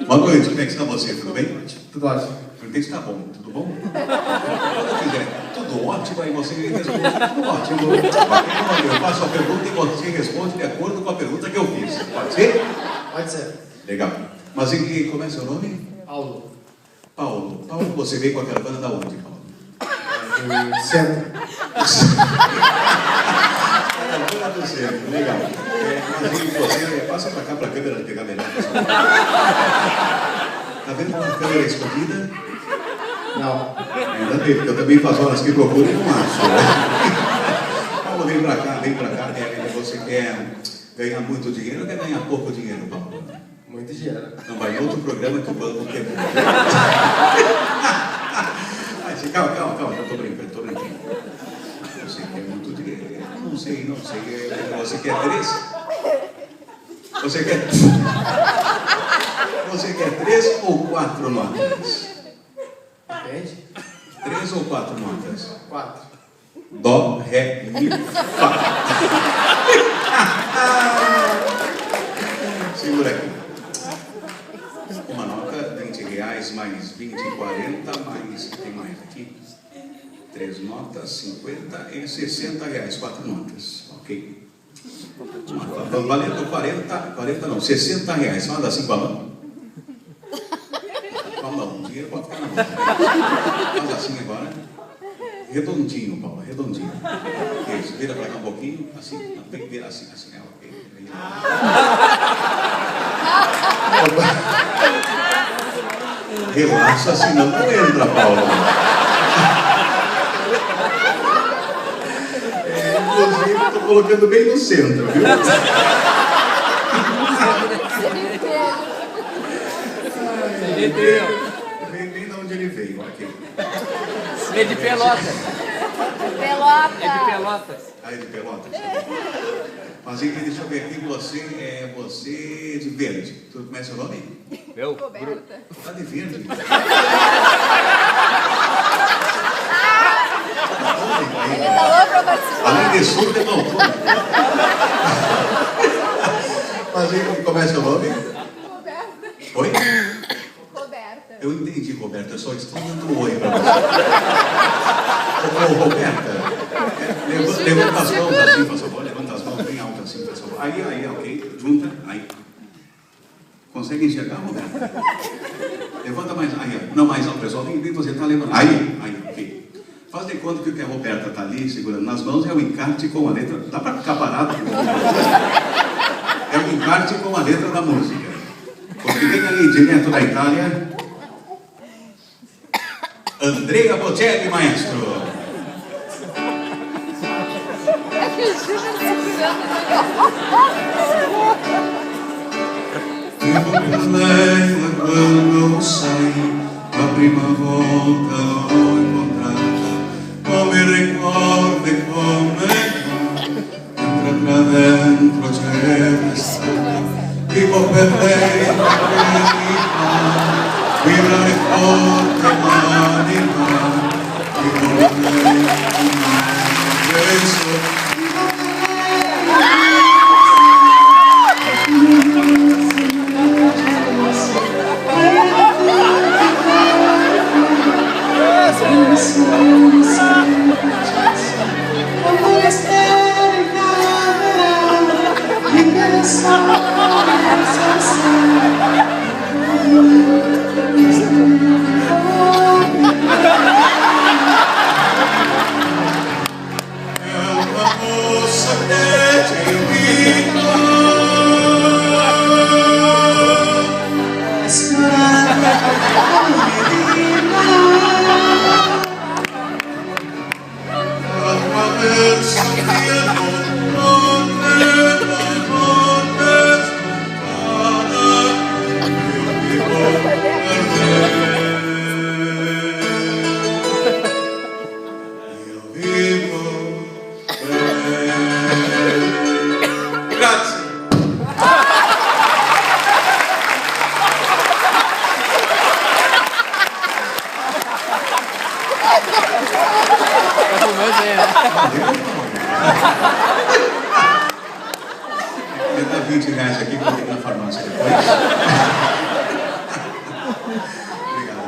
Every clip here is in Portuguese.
Boa noite, como é que está você? Tudo bem? Tudo ótimo. Perguntei se está bom, tudo bom? Quando eu fizer tudo ótimo, aí você responde tudo ótimo. Eu faço a pergunta e você responde de acordo com a pergunta que eu fiz. Pode ser? Pode ser. Legal. Mas e como é seu nome? Paulo. Paulo. Paulo, você veio com a caravana da onde, Paulo? Do centro. Caravana do centro, legal. Mas e você, passa para cá para a câmera pegar melhor. Tá vendo uma câmera escondida? Não. Ainda bem, porque eu também faço horas que procuro e não acho. Né? Paulo, vem pra cá. Você quer ganhar muito dinheiro ou quer ganhar pouco dinheiro, Paulo? Muito dinheiro. Não, vai em outro programa que o banco quer. Calma, eu tô brincando. Você quer muito dinheiro? Não sei. Você quer 3? Você quer 3 ou 4 notas? Entende? 3 ou 4 notas? 4. Dó, Ré, Mi, Fá. Segura aqui. Uma nota, R$20 mais 20, 40, mais, tem mais aqui. 3 notas, 50 e R$60. 4 notas, ok. Valendo 40 não, R$60. Manda assim com a mão. Com a mão, o dinheiro pode ficar na mão. Faz assim agora. Redondinho, Paulo, redondinho. Isso, vira pra cá um pouquinho, assim, não, tem que virar assim, ok. Relaxa, senão não entra, Paulo. Inclusive, estou colocando bem no centro, viu? Bem de onde ele veio, ok. É de Pelotas. Pelota. É de Pelotas. Ah, é de Pelotas? Mas aí, deixa eu ver aqui, você de verde. Tu conhece o nome? Eu? Coberta. Tá de verde. Ele tá louco pra participar. Além de surdo, é bom. Mas aí, como é seu nome? Coberta. Oi? Coberta. Eu entendi, Roberta. Eu só estou dando um oi pra você. Ô, Roberta, levanta as mãos assim, por favor. Levanta as mãos bem alto assim, por favor. Aí, ok. Junta, aí. Consegue enxergar, Roberta? Levanta mais, aí, não mais alto, pessoal. Vem, você está levantando. Aí, ok. Faz de conta que o que a Roberta está ali, segurando nas mãos, é o encarte com a letra. Dá para ficar parado? É o encarte com a letra da música. Porque vem aí, direto da Itália, Andrea Bocelli, maestro. É que o Júnior tá E vou per lei da quando sai la prima volta l'ho incontrata, come ricordi come entra tra dentro c'era stata. Vivo per lei da quell'età, vibrare forte mani in mano. Vivo per lei penso.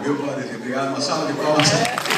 viu, Cláudia? Obrigado, uma salva de palmas.